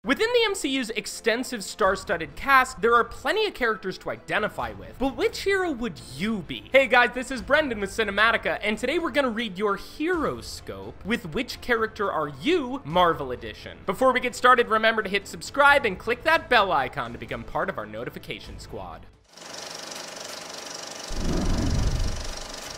Within the MCU's extensive star-studded cast, there are plenty of characters to identify with, but which hero would you be? Hey guys, this is Brendan with Cinematica, and today we're gonna read your hero scope with Which Character Are You? Marvel Edition. Before we get started, remember to hit subscribe and click that bell icon to become part of our notification squad.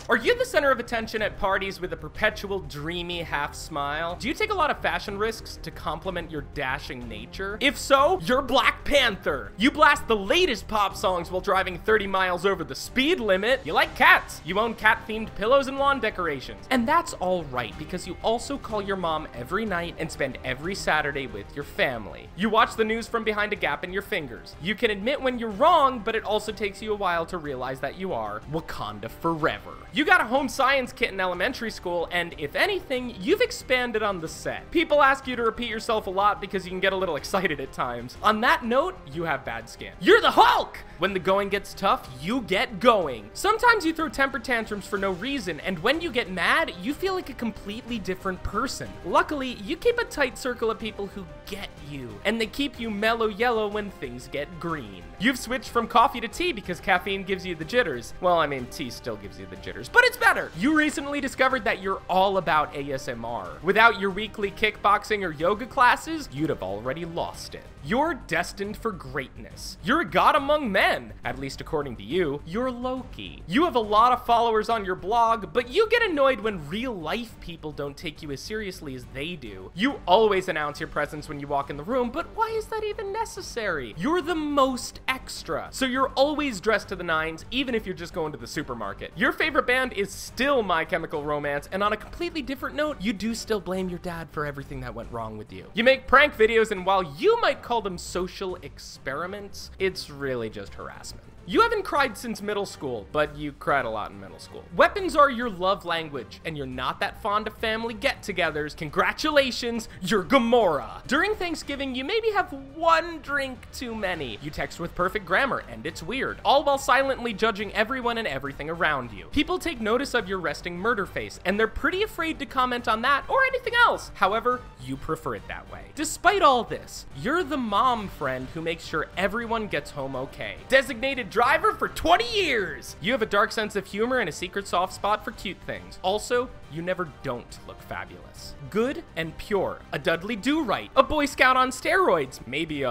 Are you the center of attention at parties with a perpetual dreamy half smile? Do you take a lot of fashion risks to complement your dashing nature? If so, you're Black Panther. You blast the latest pop songs while driving 30 miles over the speed limit. You like cats. You own cat-themed pillows and lawn decorations. And that's all right, because you also call your mom every night and spend every Saturday with your family. You watch the news from behind a gap in your fingers. You can admit when you're wrong, but it also takes you a while to realize that you are Wakanda forever. You got a home science kit in elementary school, and if anything, you've expanded on the set. People ask you to repeat yourself a lot because you can get a little excited at times. On that note, you have bad skin. You're the Hulk! When the going gets tough, you get going. Sometimes you throw temper tantrums for no reason, and when you get mad, you feel like a completely different person. Luckily, you keep a tight circle of people who get you, and they keep you mellow yellow when things get green. You've switched from coffee to tea because caffeine gives you the jitters. Well, I mean, tea still gives you the jitters, but it's better. You recently discovered that you're all about ASMR. Without your weekly kickboxing or yoga classes, you'd have already lost it. You're destined for greatness. You're a god among men, at least according to you. You're Loki. You have a lot of followers on your blog, but you get annoyed when real life people don't take you as seriously as they do. You always announce your presence when you walk in the room, but why is that even necessary? You're the most extra, so you're always dressed to the nines, even if you're just going to the supermarket. Your favorite band is still My Chemical Romance, and on a completely different note, you do still blame your dad for everything that went wrong with you. You make prank videos, and while you might call them social experiments, it's really just harassment. You haven't cried since middle school, but you cried a lot in middle school. Weapons are your love language, and you're not that fond of family get-togethers. Congratulations, you're GAMORA. During Thanksgiving, you maybe have one drink too many. You text with perfect grammar, and it's weird, all while silently judging everyone and everything around you. People take notice of your resting murder face, and they're pretty afraid to comment on that or anything else. However, you prefer it that way. Despite all this, you're the mom friend who makes sure everyone gets home okay. Designated driver for 20 years. You have a dark sense of humor and a secret soft spot for cute things. Also, you never don't look fabulous. Good and pure. A Dudley Do-Right. A Boy Scout on steroids. Maybe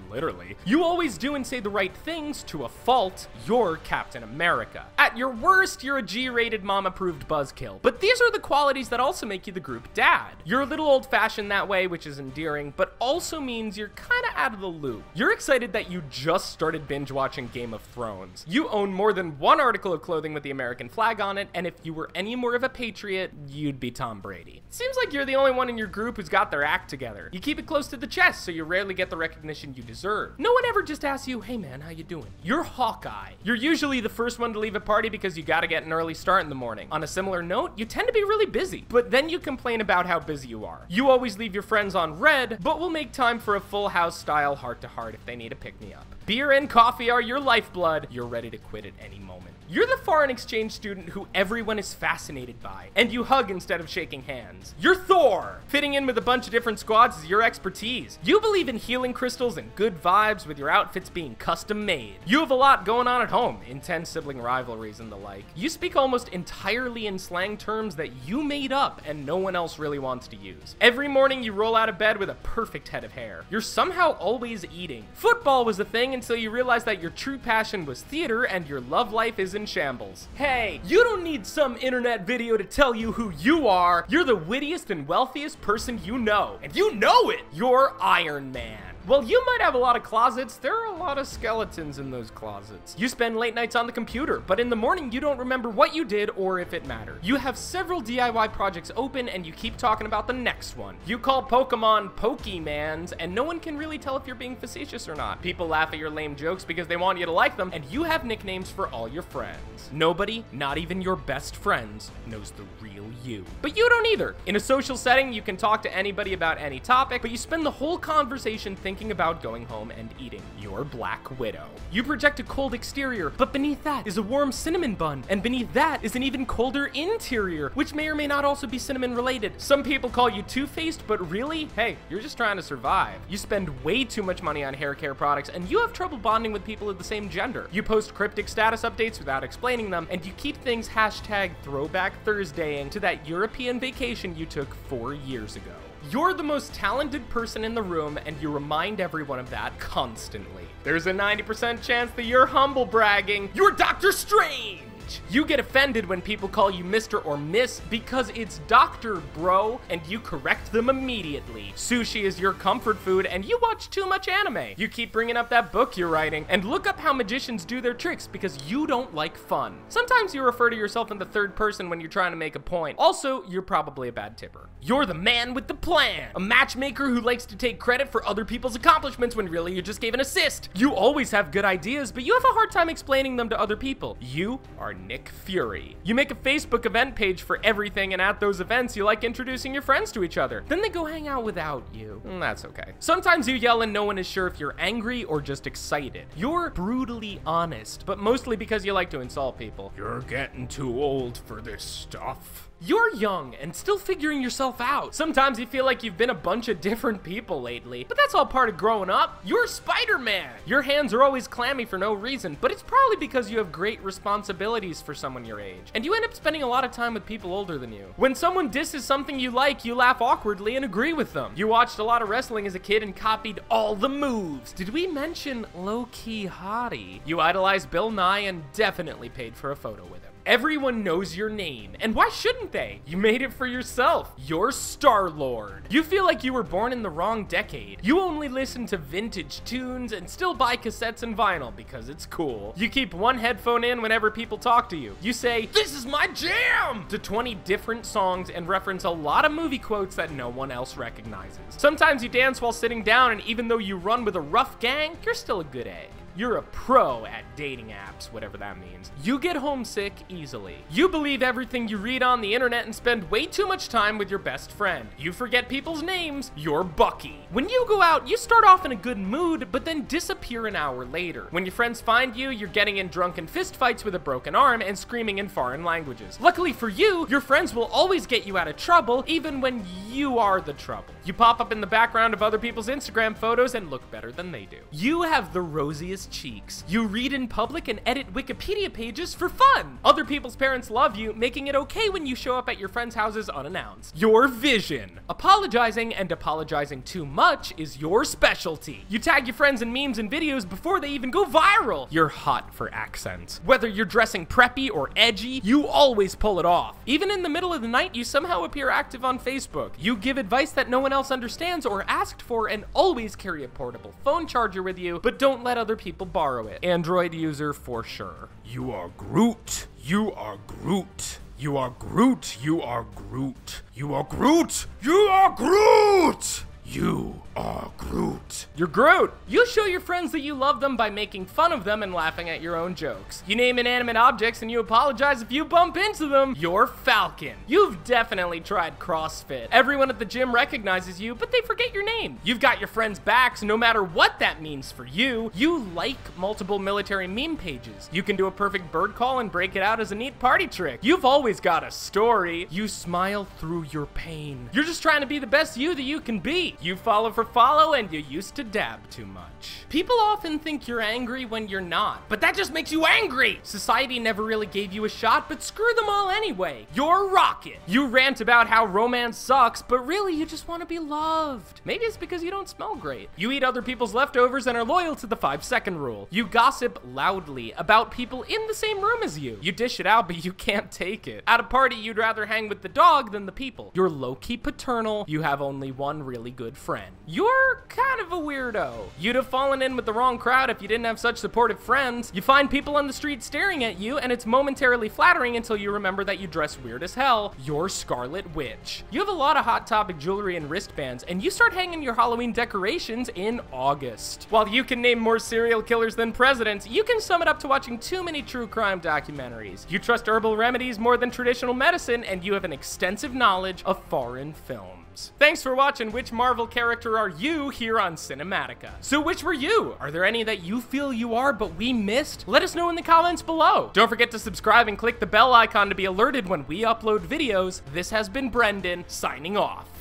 literally. You always do and say the right things to a fault. You're Captain America. At your worst, you're a G-rated mom-approved buzzkill. But these are the qualities that also make you the group dad. You're a little old-fashioned that way, which is endearing, but also means you're kind of out of the loop. You're excited that you just started binge-watching Game of Thrones. You own more than one article of clothing with the American flag on it, and if you were any more of a patriot, you'd be Tom Brady. Seems like you're the only one in your group who's got their act together. You keep it close to the chest, so you rarely get the recognition you deserve. No one ever just asks you, hey man, how you doing? You're HAWKEYE. You're usually the first one to leave a party because you gotta get an early start in the morning. On a similar note, you tend to be really busy, but then you complain about how busy you are. You always leave your friends on red, but will make time for a Full House style heart-to-heart if they need a pick-me-up. Beer and coffee are your lifeblood. You're ready to quit at any moment. You're the foreign exchange student who everyone is fascinated by, and you hug instead of shaking hands. You're THOR. Fitting in with a bunch of different squads is your expertise. You believe in healing crystals and good vibes with your outfits being custom made. You have a lot going on at home, intense sibling rivalries and the like. You speak almost entirely in slang terms that you made up and no one else really wants to use. Every morning you roll out of bed with a perfect head of hair. You're somehow always eating. Football was a thing until you realized that your true passion was theater and your love life is in shambles. Hey, you don't need some internet video to tell you who you are. You're the wittiest and wealthiest person you know, and you know it. You're Iron Man. Well, you might have a lot of closets. There are a lot of skeletons in those closets. You spend late nights on the computer, but in the morning you don't remember what you did or if it mattered. You have several DIY projects open and you keep talking about the next one. You call Pokemon Pokemans, and no one can really tell if you're being facetious or not. People laugh at your lame jokes because they want you to like them, and you have nicknames for all your friends. Nobody, not even your best friends, knows the real you. But you don't either. In a social setting, you can talk to anybody about any topic, but you spend the whole conversation thinking thinking about going home and eating. You're Black Widow. You project a cold exterior, but beneath that is a warm cinnamon bun, and beneath that is an even colder interior, which may or may not also be cinnamon related. Some people call you two-faced, but really, hey, you're just trying to survive. You spend way too much money on hair care products, and you have trouble bonding with people of the same gender. You post cryptic status updates without explaining them, and you keep things hashtag throwback Thursdaying to that European vacation you took 4 years ago. You're the most talented person in the room, and you remind everyone of that constantly. There's a 90% chance that you're humble bragging. You're Doctor Strange! You get offended when people call you Mr. or Miss because it's Dr. Bro, and you correct them immediately. Sushi is your comfort food, and you watch too much anime. You keep bringing up that book you're writing, and look up how magicians do their tricks because you don't like fun. Sometimes you refer to yourself in the third person when you're trying to make a point. Also, you're probably a bad tipper. You're the man with the plan, a matchmaker who likes to take credit for other people's accomplishments when really you just gave an assist. You always have good ideas, but you have a hard time explaining them to other people. You are Nick Fury. You make a Facebook event page for everything, and at those events, you like introducing your friends to each other. Then they go hang out without you. That's okay. Sometimes you yell and no one is sure if you're angry or just excited. You're brutally honest, but mostly because you like to insult people. You're getting too old for this stuff. You're young and still figuring yourself out. Sometimes you feel like you've been a bunch of different people lately, but that's all part of growing up. You're Spider-Man. Your hands are always clammy for no reason, but it's probably because you have great responsibilities for someone your age, and you end up spending a lot of time with people older than you. When someone disses something you like, you laugh awkwardly and agree with them. You watched a lot of wrestling as a kid and copied all the moves. Did we mention low-key hottie? You idolize Bill Nye and definitely paid for a photo with him. Everyone knows your name, and why shouldn't they? You made it for yourself. You're Star-Lord. You feel like you were born in the wrong decade. You only listen to vintage tunes and still buy cassettes and vinyl because it's cool. You keep one headphone in whenever people talk to you. You say, "This is my jam!" to 20 different songs and reference a lot of movie quotes that no one else recognizes. Sometimes you dance while sitting down, and even though you run with a rough gang, you're still a good egg. You're a pro at dating apps, whatever that means. You get homesick easily. You believe everything you read on the internet and spend way too much time with your best friend. You forget people's names. You're Bucky. When you go out, you start off in a good mood, but then disappear an hour later. When your friends find you, you're getting in drunken fistfights with a broken arm and screaming in foreign languages. Luckily for you, your friends will always get you out of trouble, even when you are the trouble. You pop up in the background of other people's Instagram photos and look better than they do. You have the rosiest cheeks. You read in public and edit Wikipedia pages for fun. Other people's parents love you, making it okay when you show up at your friends' houses unannounced. Your vision. Apologizing and apologizing too much is your specialty. You tag your friends in memes and videos before they even go viral. You're hot for accents. Whether you're dressing preppy or edgy, you always pull it off. Even in the middle of the night, you somehow appear active on Facebook. You give advice that no one else understands or asked for, and always carry a portable phone charger with you, but don't let other people borrow it. Android user for sure. You are Groot. You are Groot. You are Groot. You are Groot. You are Groot. You are Groot. You are Groot. You're Groot. You show your friends that you love them by making fun of them and laughing at your own jokes. You name inanimate objects and you apologize if you bump into them. You're Falcon. You've definitely tried CrossFit. Everyone at the gym recognizes you, but they forget your name. You've got your friends' backs no matter what that means for you. You like multiple military meme pages. You can do a perfect bird call and break it out as a neat party trick. You've always got a story. You smile through your pain. You're just trying to be the best you that you can be. You follow for follow, and you used to dab too much. People often think you're angry when you're not, but that just makes you angry. Society never really gave you a shot, but screw them all anyway. You're Rocket. You rant about how romance sucks, but really you just want to be loved. Maybe it's because you don't smell great. You eat other people's leftovers and are loyal to the 5-second rule. You gossip loudly about people in the same room as you. You dish it out, but you can't take it. At a party, you'd rather hang with the dog than the people. You're low-key paternal. You have only one really good friend. You're kind of a weirdo. You'd have fallen in with the wrong crowd if you didn't have such supportive friends. You find people on the street staring at you, and it's momentarily flattering until you remember that you dress weird as hell. You're Scarlet Witch. You have a lot of Hot Topic jewelry and wristbands, and you start hanging your Halloween decorations in August. While you can name more serial killers than presidents, you can sum it up to watching too many true crime documentaries. You trust herbal remedies more than traditional medicine, and you have an extensive knowledge of foreign film. games. Thanks for watching Which Marvel Character Are You here on Cinematica. So which were you? Are there any that you feel you are but we missed? Let us know in the comments below. Don't forget to subscribe and click the bell icon to be alerted when we upload videos. This has been Brendan, signing off.